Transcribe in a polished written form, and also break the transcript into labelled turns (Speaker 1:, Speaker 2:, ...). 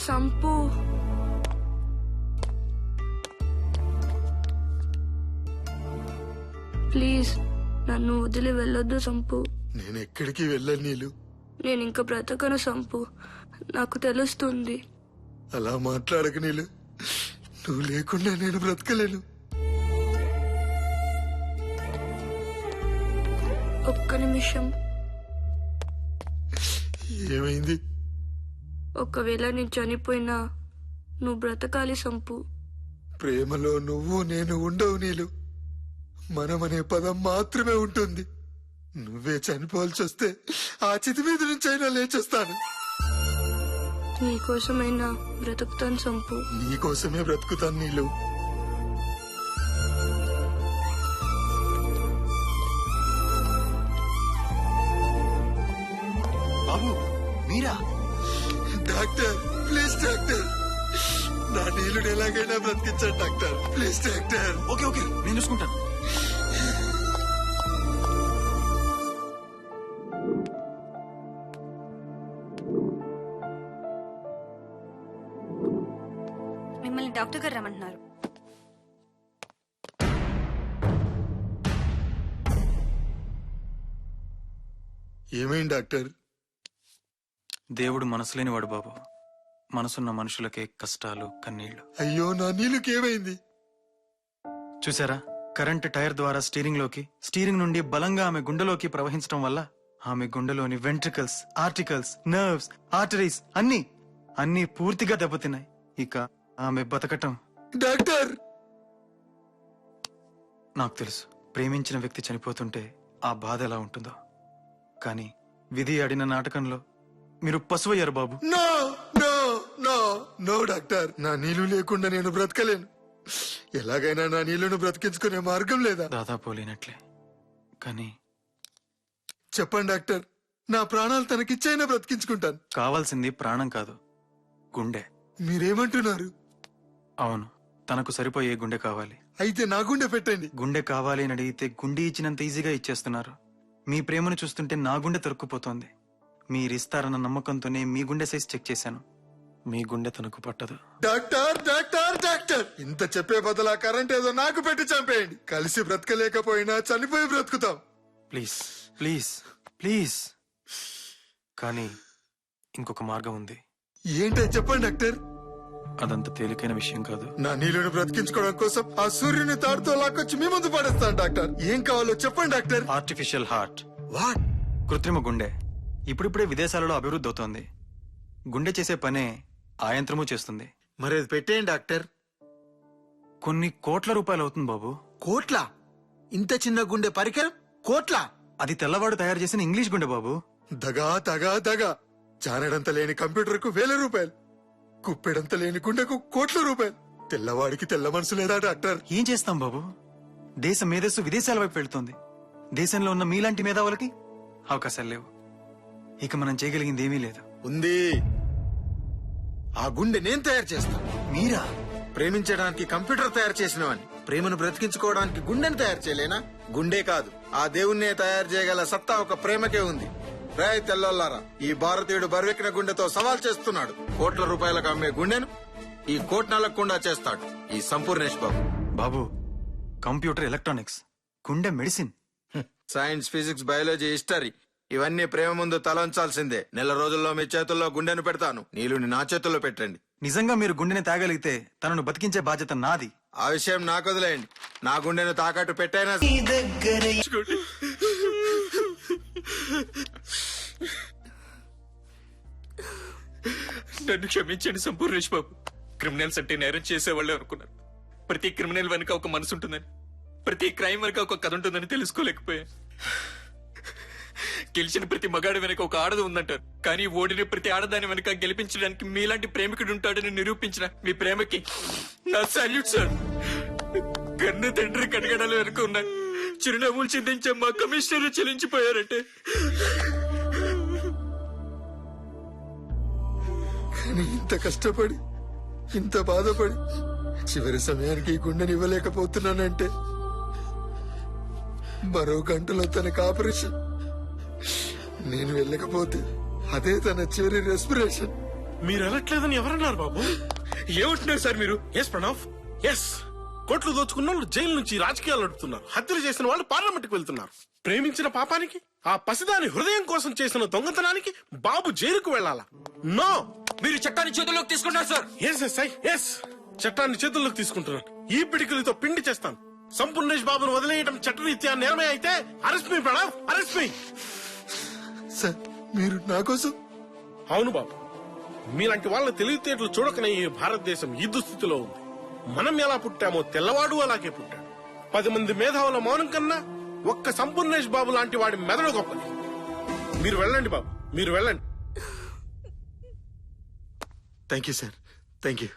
Speaker 1: Sump. Please నన్ను వదిలి వెళ్ళొద్దు సంపు.
Speaker 2: నేను ఎక్కడికి వెళ్ళను నీలు.
Speaker 1: నేను ఇంకా బ్రతకను సంపు, నాకు తెలుస్తుంది.
Speaker 2: అలా మాట్లాడక నీలు. నువ్వు లేకుండా నేను బ్రతకలేను.
Speaker 1: ఒక్క నిమిషం.
Speaker 2: ఏమైంది?
Speaker 1: ఒకవేళ నేను చనిపోయినా నువ్వు బ్రతకాలి సంపు.
Speaker 2: ప్రేమలో నువ్వు నేను ఉండవు నీలు. మనమనే పదం మాత్రమే ఉంటుంది. నువ్వే చనిపోవాల్సి వస్తే ఆ చితి మీద నుంచి అయినా లేచొస్తాను.
Speaker 1: నీకోసమైనా బ్రతుకుతాను సంపు.
Speaker 2: నీకోసమే బ్రతుకుతాను నీలు.
Speaker 3: బాబు మీరా?
Speaker 2: డాక్టర్ ప్లీజ్ డాక్టర్, నా నీళ్ళని ఎలాగైనా బ్రతికించాను doctor. Please doctor.
Speaker 3: Okay okay నేను చూసుకుంటాను.
Speaker 4: మిమ్మల్ని డాక్టర్ గారు రమ్మంటున్నారు.
Speaker 2: ఏమైంది డాక్టర్?
Speaker 5: దేవుడు మనసు లేనివాడు బాబు. మనసున్న మనుషులకే కష్టాలు కన్నీళ్లు.
Speaker 2: అయ్యో నా నీళ్ళకి ఏమైంది?
Speaker 5: చూసారా, కరెంట్ టైర్ ద్వారా స్టీరింగ్ నుండి బలంగా ఆమె గుండెలోకి ప్రవహించడం వల్ల ఆమె గుండెలోని వెంట్రికల్స్, ఆర్టికల్స్, నర్వ్స్, ఆర్టరీస్ అన్నీ పూర్తిగా దెబ్బతిన్నాయి. ఇక ఆమె బతకటం.
Speaker 2: డాక్టర్
Speaker 5: నాకు తెలుసు, ప్రేమించిన వ్యక్తి చనిపోతుంటే ఆ బాధ ఎలా ఉంటుందో. కానీ విధి ఆడిన నాటకంలో మీరు పశువయ్యారు బాబు.
Speaker 2: No no no no doctor, నా నీళ్లు లేకుండా నేను బ్రతకలేను. ఎలాగైనా నా నీళ్లను బ్రతికించుకునే మార్గం లేదా?
Speaker 5: దాదాపు లేనట్లే. కానీ
Speaker 2: చెప్పండి డాక్టర్, నా ప్రాణాలు తనకిచ్చైనా బ్రతికించుకుంటాను.
Speaker 5: కావాల్సింది ప్రాణం కాదు, గుండె.
Speaker 2: మీరేమంటున్నారు?
Speaker 5: అవును, తనకు సరిపోయే గుండె కావాలి.
Speaker 2: అయితే నా గుండె పెట్టండి.
Speaker 5: గుండె కావాలి అని అడిగితే గుండె ఇచ్చినంత ఈజీగా ఇచ్చేస్తున్నారు. మీ ప్రేమను చూస్తుంటే నా గుండె తరుక్కుపోతోంది. మీరిస్తారన్న నమ్మకంతోనే మీ గుండె సైజ్ చెక్ చేశాను. మీ గుండె తనకు పట్టదు.
Speaker 2: డాక్టర్ డాక్టర్ డాక్టర్, ఇంత చెప్పే బదులా కరెంట్ ఏదో నాకు పెట్టి చంపేయండి. కలిసి బ్రతకలేకపోయినా చనిపోయి బ్రతుకుతాం.
Speaker 5: Please please please. కానీ ఇంకొక మార్గం ఉంది.
Speaker 2: ఏంటో చెప్పండి డాక్టర్.
Speaker 5: అదంత తేలికైన విషయం కాదు.
Speaker 2: నా నీళ్ళను బ్రతికించుకోవడం కోసం ఆ సూర్యుని తాడుతో లాక్కొచ్చి మీ ముందు పడేస్తాను డాక్టర్. ఏం కావాలో చెప్పండి డాక్టర్.
Speaker 5: Artificial heart.
Speaker 2: వాట్?
Speaker 5: కృత్రిమ గుండె ఇప్పుడిప్పుడే విదేశాలలో అభివృద్ధి అవుతోంది. గుండె చేసే పనే ఆ యంత్రము చేస్తుంది.
Speaker 2: మరి అది పెట్టేయండి డాక్టర్.
Speaker 5: కొన్ని కోట్ల రూపాయలు అవుతుంది బాబు.
Speaker 6: కోట్ల? ఇంత చిన్న గుండె పరికరం కోట్ల?
Speaker 5: అది తెల్లవాడు తయారు చేసిన ఇంగ్లీష్ గుండె బాబు.
Speaker 2: దగా దగా దగా. జానడంత లేని కంప్యూటర్ కు 1000 రూపాయలు, కుప్పెడంత లేని గుండెకు కోట్ల రూపాయలు. తెల్లవాడికి తెల్ల మనసు లేదా డాక్టర్?
Speaker 5: ఏం చేస్తాం బాబు, దేశ మేధస్సు విదేశాల వైపు వెళ్తోంది. దేశంలో ఉన్న మీలాంటి మేధావులకి అవకాశాలు లేవు. ఇక మనం చేయగలిగింది ఏమీ లేదు.
Speaker 6: ఉంది. ఆ గుండె నేను తయారు చేస్తాను.
Speaker 5: మీరా?
Speaker 6: ప్రేమించడానికి కంప్యూటర్ తయారు చేసినవని, ప్రేమను బ్రతికించుకోవడానికి గుండెను తయారు చేయలేనా? గుండె కాదు, ఆ దేవుణ్ణే తయారు చేయగల సత్తా ఒక ప్రేమకే ఉంది. రాయ్ తెల్లోల్లారా, ఈ భారతీయుడు బరువెక్కిన గుండెతో సవాల్ చేస్తున్నాడు. కోట్ల రూపాయలకు అమ్మే గుండెను ఈ కోట్నలకుండా చేస్తాడు ఈ సంపూర్ణేష్ బాబు.
Speaker 5: బాబు, కంప్యూటర్ ఎలక్ట్రానిక్స్, గుండె medicine.
Speaker 6: Science, physics, biology, history ఇవన్నీ ప్రేమ ముందు తలంచాల్సిందే. 1 రోజుల్లో మీ చేతుల్లో గుండెను పెడతాను. నీళ్ళని నా చేతుల్లో పెట్టండి.
Speaker 5: నిజంగా మీరు గుండెని తాగలిగితే తనను బతికించే బాధ్యత నాది.
Speaker 6: ఆ విషయం నాకు వదిలేయండి. నా గుండెను తాకట్టు పెట్టైనా
Speaker 7: నన్ను క్షమించండి సంపూర్ణేష్ బాబు. క్రిమినల్స్ అంటే నేరం చేసేవాళ్ళే అనుకున్నాను. ప్రతి క్రిమినల్ వెనుక ఒక మనసు ఉంటుందని, ప్రతి క్రైమ్ వెనుక ఒక కథ ఉంటుందని తెలుసుకోలేకపోయా. గెలిచిన ప్రతి మగాడి వెనుక ఒక ఆడది ఉందంటారు, కానీ ఓడిన ప్రతి ఆడదాని వెనుక గెలిపించడానికి మీలాంటి ప్రేమికుడు ఉంటాడని నిరూపించిన మీ ప్రేమకి నా సాల్యూట్ సార్. కన్ను తండ్రి కడగడాలు వెనుక ఉన్న చిరునవ్వులు చిందించే మా కమిషనర్ చెల్లించిపోయారంటే.
Speaker 2: కానీ ఇంత కష్టపడి, ఇంత బాధపడి చివరి సమయానికి ఈ గుండెని ఇవ్వలేకపోతున్నానంటే మరో గంటలో తనకు ఆపరేషన్. నేను వెళ్ళకపోతే అదే తన చివరి రెస్పిరేషన్.
Speaker 8: మీరు వెళ్ళట్లేదని ఎవరన్నారు బాబు?
Speaker 7: ఏమంటున్నారు సార్ మీరు?
Speaker 8: Yes Pranav, yes. కోట్లు దోచుకున్న వాళ్ళు జైలు నుంచి రాజకీయాలు నడుపుతున్నారు. హత్యలు చేసిన వాళ్ళు పార్లమెంట్ కు వెళ్తున్నారు. ప్రేమించిన పాపానికి, ఆ పసిదాని హృదయం కోసం చేసిన దొంగతనానికి బాబు జైలుకు వెళ్ళాలా? నో.
Speaker 7: మీరు చట్టాన్ని చేతుల్లోకి తీసుకున్నారు సార్.
Speaker 8: ఎస్, చట్టాన్ని చేతుల్లోకి తీసుకుంటున్నాను. ఈ పిడికిలితో పిండి చేస్తాను. సంపూర్ణేష్ బాబును వదిలేయడం చట్టరీత్యా నేరమే అయితే అరెస్ట్ మీ ప్రణవ్, అరెస్ట్ మీ.
Speaker 2: సార్ మీరు నా కోసం.
Speaker 8: అవును బాబు, మీలాంటి వాళ్ళ తెలివితేటలు చూడకనే ఈ భారతదేశం ఈ దుస్థితిలో ఉంది. మనం ఎలా పుట్టామో తెల్లవాడు అలాగే పుట్టాడు. 10 మంది మేధావుల మౌనం కన్నా ఒక్క సంపూర్ణేష్ బాబు లాంటి వాడి మెదడు గొప్పది. మీరు వెళ్ళండి బాబు, మీరు వెళ్ళండి.
Speaker 2: Thank you sir, thank you.